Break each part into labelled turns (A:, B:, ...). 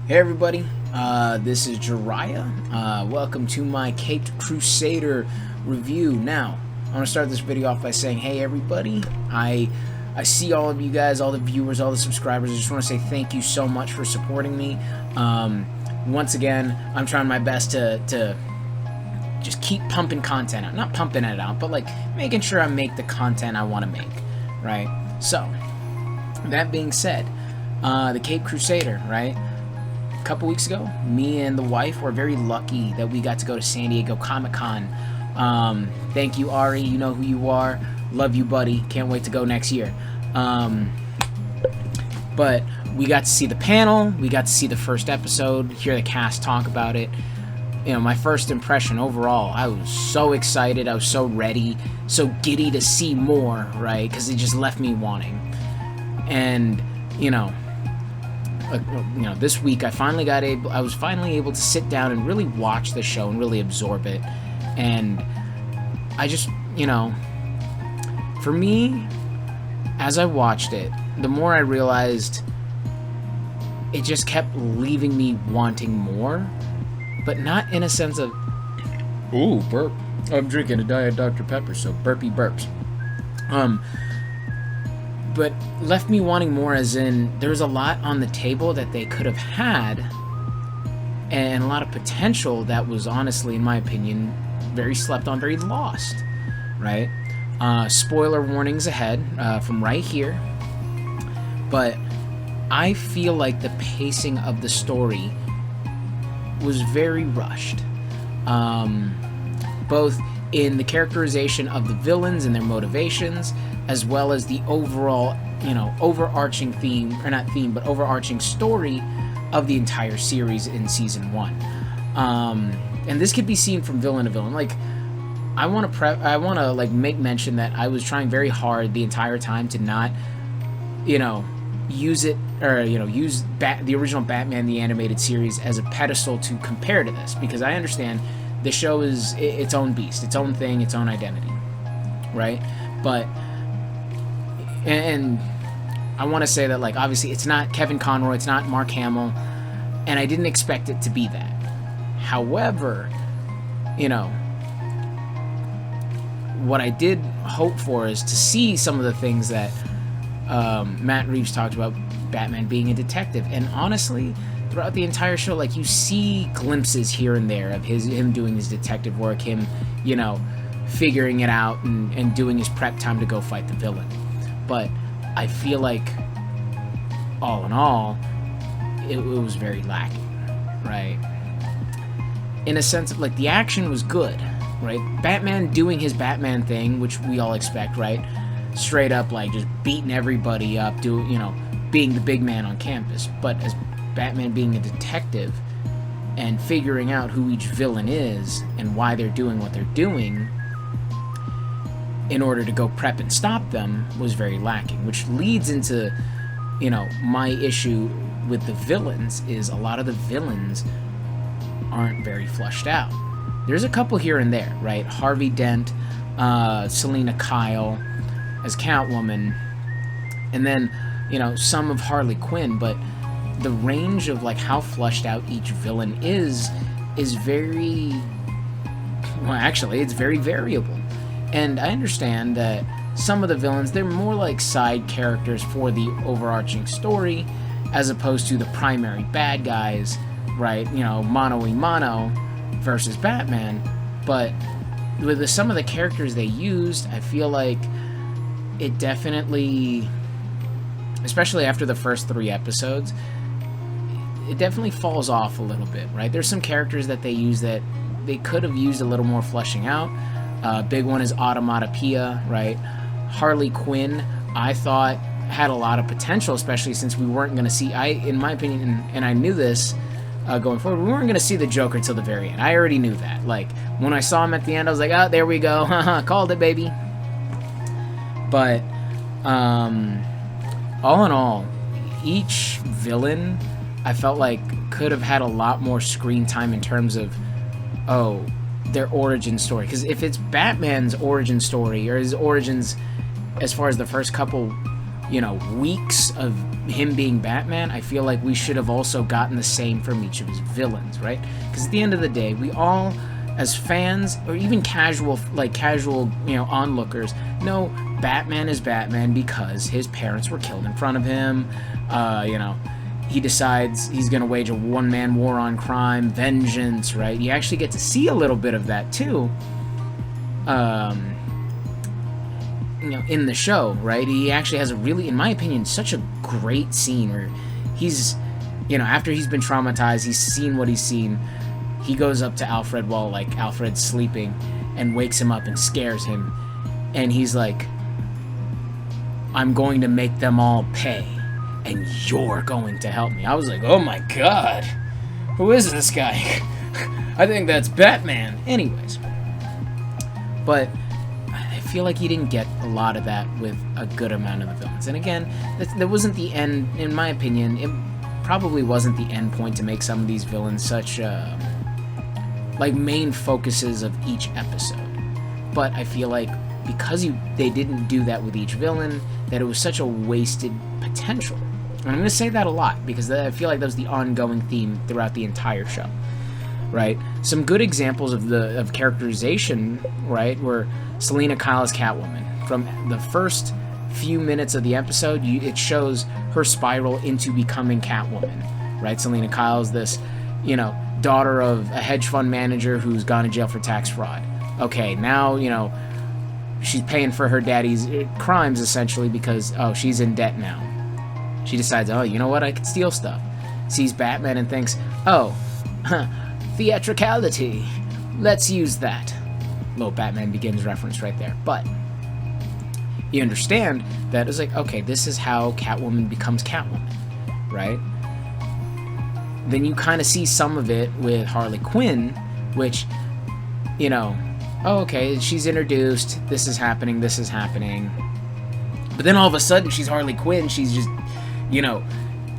A: Hey everybody, this is Jiraiya. Welcome to my Caped Crusader review. Now, I want to start this video off by saying, hey everybody, I see all of you guys, all the viewers, all the subscribers. I just want to say thank you so much for supporting me. Once again, I'm trying my best to just keep pumping content out. Not pumping it out, but like making sure I make the content I want to make, right? So, that being said, the Caped Crusader, right? A couple weeks ago, me and the wife were very lucky that we got to go to San Diego Comic-Con. Thank you, Ari. You know who you are. Love you, buddy. Can't wait to go next year. But we got to see the panel. We got to see the first episode, hear the cast talk about it. You know, my first impression overall, I was so excited. I was so ready, so giddy to see more, right? Because it just left me wanting. And, this week I was finally able to sit down and really watch the show and really absorb it. And I just, for me, as I watched it, the more I realized it just kept leaving me wanting more, but not in a sense of, ooh, burp. I'm drinking a Diet Dr. Pepper, so burpy burps. But left me wanting more, as in there was a lot on the table that they could have had, and a lot of potential that was honestly, in my opinion, very slept on, very lost, right? Spoiler warnings ahead from right here, but I feel like the pacing of the story was very rushed, both in the characterization of the villains and their motivations, as well as the overall, overarching theme, or not theme, but overarching story of the entire series in season 1. And this could be seen from villain to villain. Like, I want to make mention that I was trying very hard the entire time to not, use it, or use the original Batman the Animated Series as a pedestal to compare to this, because I understand the show is its own beast, its own thing, its own identity, right? But and I want to say that, like, obviously it's not Kevin Conroy, it's not Mark Hamill, and I didn't expect it to be that. However, what I did hope for is to see some of the things that Matt Reeves talked about, Batman being a detective. And honestly, throughout the entire show, like, you see glimpses here and there of him doing his detective work, him, figuring it out and doing his prep time to go fight the villain. But I feel like, all in all, it was very lacking, right? In a sense of, like, the action was good, right? Batman doing his Batman thing, which we all expect, right? Straight up, like, just beating everybody up, being the big man on campus. But as Batman being a detective and figuring out who each villain is and why they're doing what they're doing in order to go prep and stop them was very lacking, which leads into, my issue with the villains is a lot of the villains aren't very fleshed out. There's a couple here and there, right? Harvey Dent, Selena Kyle as Catwoman, and then, some of Harley Quinn, but the range of, like, how fleshed out each villain is very, well, actually, it's very variable. And I understand that some of the villains, they're more like side characters for the overarching story, as opposed to the primary bad guys, right? Mano a mano versus Batman. But with some of the characters they used, I feel like it definitely, especially after the first 3 episodes, it definitely falls off a little bit, right? There's some characters that they use that they could have used a little more fleshing out. Big one is Automatopoeia, right? Harley Quinn, I thought, had a lot of potential, especially since we weren't going to see, in my opinion, and I knew this going forward, we weren't going to see the Joker till the very end. I already knew that. Like, when I saw him at the end, I was like, oh, there we go. Called it, baby. But, all in all, each villain, I felt like, could have had a lot more screen time in terms of, their origin story. Because if it's Batman's origin story, or his origins as far as the first couple weeks of him being Batman, I feel like we should have also gotten the same from each of his villains, right? Because at the end of the day, we all, as fans, or even casual onlookers, know Batman is Batman because his parents were killed in front of him. He decides he's going to wage a one-man war on crime, vengeance, right? You actually get to see a little bit of that, too. In the show, right? He actually has a really, in my opinion, such a great scene where he's, after he's been traumatized, he's seen what he's seen, he goes up to Alfred while, like, Alfred's sleeping and wakes him up and scares him. And he's like, I'm going to make them all pay, and you're going to help me. I was like, oh my god, who is this guy? I think that's Batman. Anyways. But I feel like you didn't get a lot of that with a good amount of the villains. And again, that wasn't the end, in my opinion. It probably wasn't the end point to make some of these villains such main focuses of each episode. But I feel like because they didn't do that with each villain, that it was such a wasted potential. And I'm going to say that a lot because I feel like that was the ongoing theme throughout the entire show. Right? Some good examples of characterization, right, were Selina Kyle's Catwoman. From the first few minutes of the episode, it shows her spiral into becoming Catwoman, right? Selina Kyle's this, daughter of a hedge fund manager who's gone to jail for tax fraud. Okay, now, she's paying for her daddy's crimes, essentially, because, she's in debt now. She decides, you know what, I could steal stuff. Sees Batman and thinks, theatricality. Let's use that. Little Batman Begins reference right there. But you understand that it's like, okay, this is how Catwoman becomes Catwoman, right? Then you kind of see some of it with Harley Quinn, which, okay, she's introduced, this is happening. But then all of a sudden, she's Harley Quinn, she's just,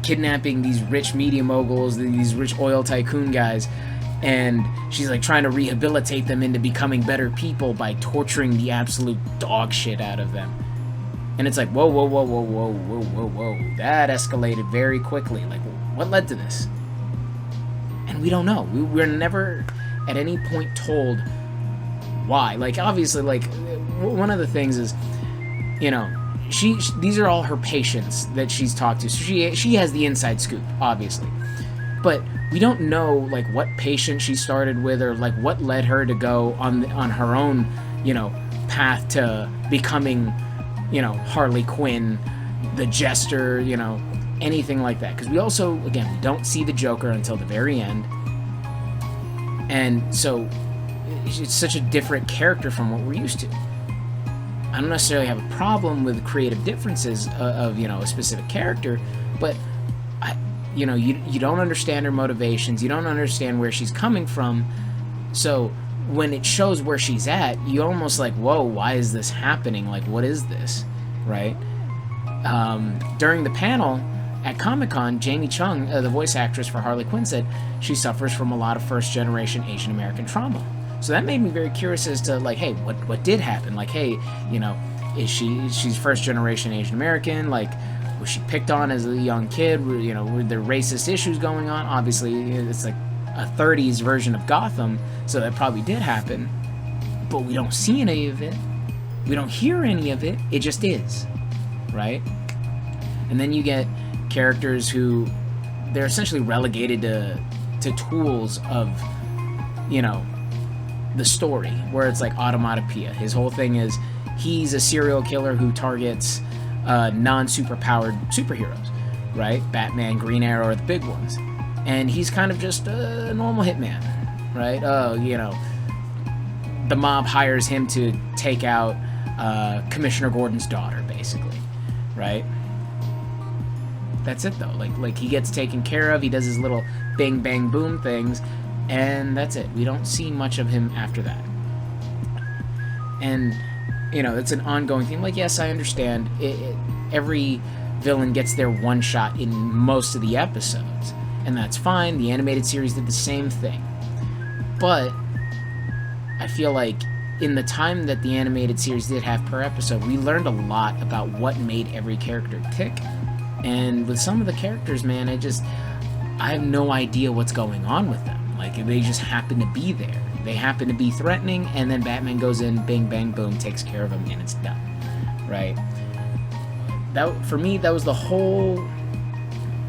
A: kidnapping these rich media moguls, these rich oil tycoon guys, and she's like trying to rehabilitate them into becoming better people by torturing the absolute dog shit out of them. And it's like, whoa, that escalated very quickly. Like, what led to this? And we don't know. We're never at any point told why. Like, obviously, like, one of the things is, these are all her patients that she's talked to. So she has the inside scoop, obviously. But we don't know, like, what patient she started with or, like, what led her to go on her own, path to becoming, Harley Quinn, the Jester, anything like that. Because we also, again, we don't see the Joker until the very end. And so it's such a different character from what we're used to. I don't necessarily have a problem with creative differences of a specific character, but you don't understand her motivations, you don't understand where she's coming from, so when it shows where she's at, you almost like, whoa, why is this happening? Like, what is this, right? During the panel at Comic-Con, Jamie Chung, the voice actress for Harley Quinn, said she suffers from a lot of first-generation Asian American trauma. So that made me very curious as to, like, hey, what did happen? Like, hey, is she's first-generation Asian American? Like, was she picked on as a young kid? Were there racist issues going on? Obviously, it's like a 30s version of Gotham, so that probably did happen. But we don't see any of it. We don't hear any of it. It just is, right? And then you get characters who, they're essentially relegated to tools of, the story, where it's like automatopoeia. His whole thing is he's a serial killer who targets non-superpowered superheroes, right? Batman, Green Arrow are the big ones. And he's kind of just a normal hitman, right? The mob hires him to take out Commissioner Gordon's daughter, basically, right? That's it, though. Like he gets taken care of, he does his little bang, bang, boom things, and that's it. We don't see much of him after that. And, it's an ongoing theme. Like, yes, I understand. Every villain gets their one shot in most of the episodes, and that's fine. The animated series did the same thing. But I feel like in the time that the animated series did have per episode, we learned a lot about what made every character tick. And with some of the characters, man, I have no idea what's going on with them. Like, they just happen to be there. They happen to be threatening, and then Batman goes in, bing, bang, boom, takes care of them, and it's done. Right? For me, that was the whole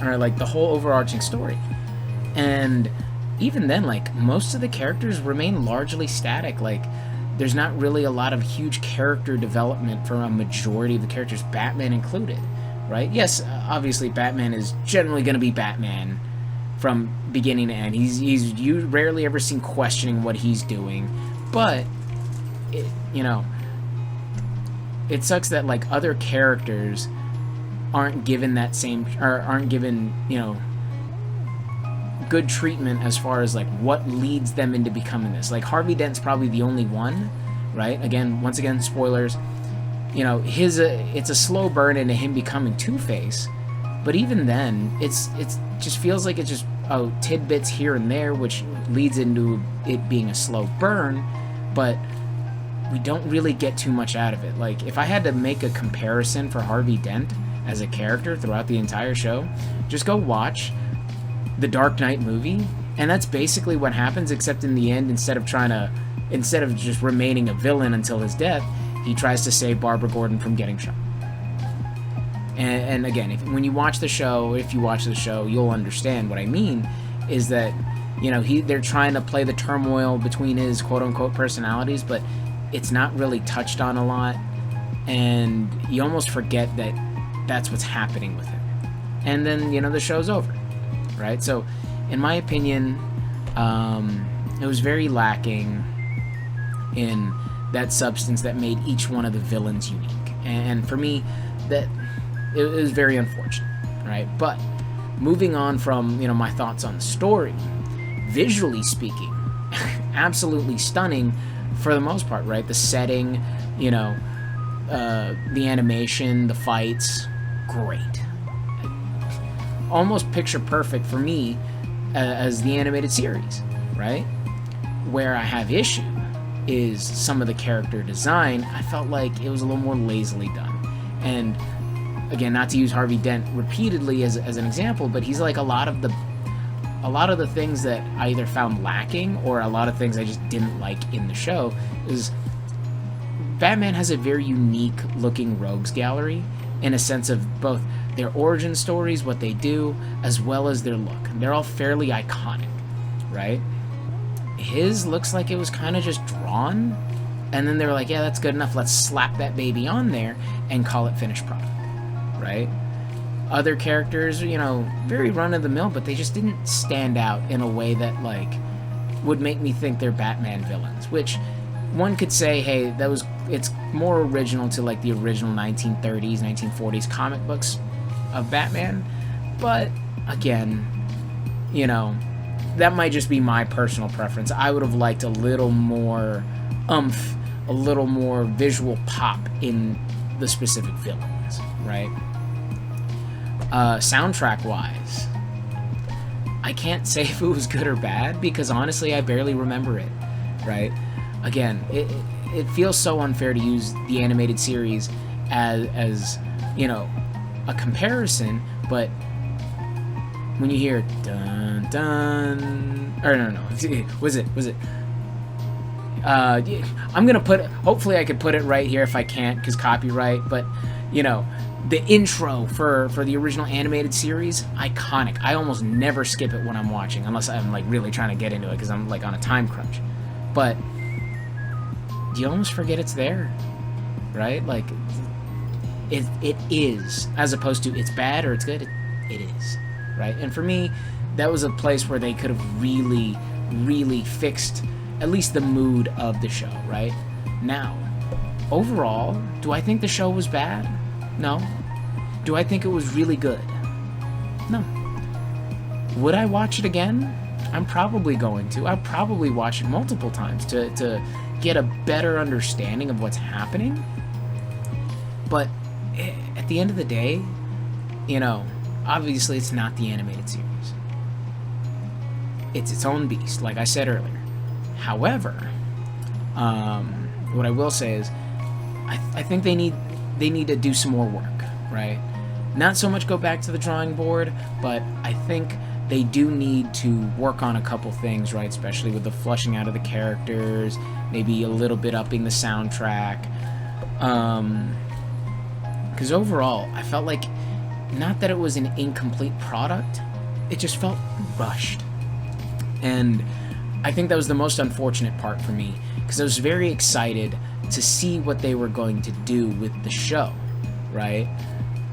A: overarching story. And even then, like, most of the characters remain largely static. Like, there's not really a lot of huge character development for a majority of the characters, Batman included, right? Yes, obviously Batman is generally going to be Batman from beginning to end. You rarely ever seen questioning what he's doing, but it sucks that, like, other characters aren't given that same, or aren't given, good treatment as far as, like, what leads them into becoming this. Like, Harvey Dent's probably the only one, right? Once again, spoilers. It's a slow burn into him becoming Two-Face, but even then, it just feels like it's just tidbits here and there, which leads into it being a slow burn, but we don't really get too much out of it. Like, if I had to make a comparison for Harvey Dent as a character throughout the entire show, just go watch the Dark Knight movie, and that's basically what happens, except in the end, instead of just remaining a villain until his death, he tries to save Barbara Gordon from getting shot. And again, if you watch the show, you'll understand what I mean, is that, they're trying to play the turmoil between his quote-unquote personalities, but it's not really touched on a lot, and you almost forget that that's what's happening with him. And then, the show's over. Right? So, in my opinion, it was very lacking in that substance that made each one of the villains unique. And for me, that it was very unfortunate, right? But moving on from, my thoughts on the story, visually speaking, absolutely stunning for the most part, right? The setting, the animation, the fights, great. Almost picture perfect for me as the animated series, right? Where I have issue is some of the character design. I felt like it was a little more lazily done. And again, not to use Harvey Dent repeatedly as an example, but he's like a lot of the things that I either found lacking or a lot of things I just didn't like in the show. Is Batman has a very unique looking rogues gallery in a sense of both their origin stories, what they do, as well as their look. They're all fairly iconic, right? His looks like it was kind of just drawn, and then they were like, yeah, that's good enough, let's slap that baby on there and call it finished product, right? Other characters, very run-of-the-mill, but they just didn't stand out in a way that, like, would make me think they're Batman villains, which one could say, hey, it's more original to, like, the original 1930s, 1940s comic books of Batman, but again, that might just be my personal preference. I would have liked a little more oomph, a little more visual pop in the specific villains, right? Soundtrack wise, I can't say if it was good or bad, because honestly I barely remember it, right? Again, it feels so unfair to use the animated series as a comparison, but when you hear dun dun, or no, was it? I'm gonna hopefully I could put it right here if I can't, because copyright. But the intro for the original animated series, iconic. I almost never skip it when I'm watching, unless I'm like really trying to get into it because I'm like on a time crunch. But you almost forget it's there, right? Like. It is, as opposed to it's bad or it's good. It is, right? And for me, that was a place where they could have really, really fixed at least the mood of the show, right? Now, overall, do I think the show was bad? No. Do I think it was really good? No. Would I watch it again? I'm probably going to. I'll probably watch it multiple times to get a better understanding of what's happening. But at the end of the day, obviously it's not the animated series. It's its own beast, like I said earlier. However, what I will say is, I think they need to do some more work, right? Not so much go back to the drawing board, but I think they do need to work on a couple things, right? Especially with the flushing out of the characters, maybe a little bit upping the soundtrack. Because overall, I felt like, not that it was an incomplete product, it just felt rushed. And I think that was the most unfortunate part for me, because I was very excited to see what they were going to do with the show, right?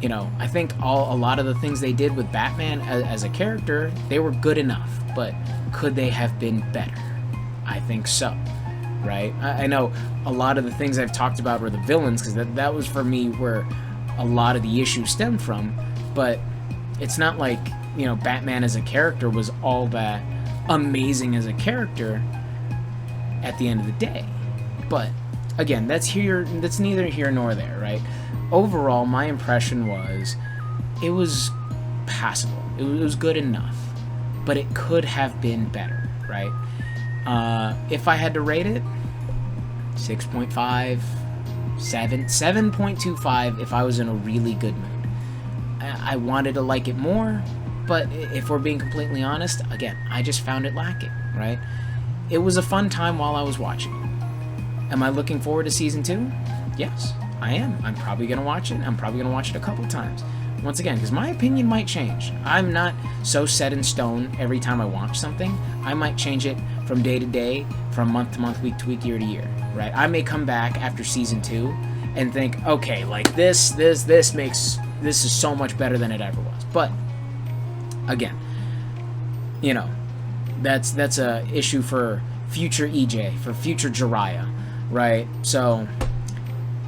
A: You know, I think a lot of the things they did with Batman as a character, they were good enough, but could they have been better? I think so, right? I know a lot of the things I've talked about were the villains, because that was for me where a lot of the issues stemmed from, but it's not like, you know, Batman as a character was all that amazing as a character at the end of the day. But again, that's neither here nor there, right? Overall, my impression was it was passable. It was good enough, but it could have been better, right? If I had to rate it, 6.5, 7.25 if I was in a really good mood. I wanted to like it more, but if we're being completely honest, again, I just found it lacking, right? It was a fun time while I was watching it. Am I looking forward to season 2? Yes, I am. I'm probably going to watch it. I'm probably going to watch it a couple times. Once again, because my opinion might change. I'm not so set in stone every time I watch something. I might change it from day to day, from month to month, week to week, year to year, right? I may come back after season 2 and think, okay, like this is so much better than it ever was. But again, you know, that's a issue for future EJ, for future Jiraiya, right? So,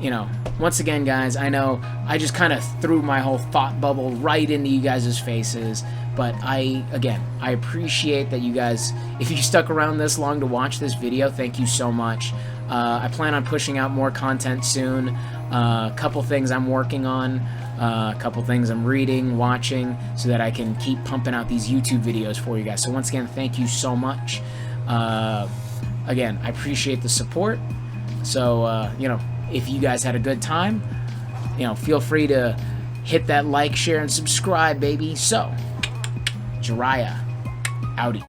A: you know, once again, guys, I know I just kind of threw my whole thought bubble right into you guys' faces, but I appreciate that you guys, if you stuck around this long to watch this video, thank you so much. I plan on pushing out more content soon. A couple things I'm working on, a couple things I'm reading, watching, so that I can keep pumping out these YouTube videos for you guys. So once again, thank you so much. Again, I appreciate the support. So, you know, if you guys had a good time, you know, feel free to hit that like, share, and subscribe, baby. So, Jiraiya, outie.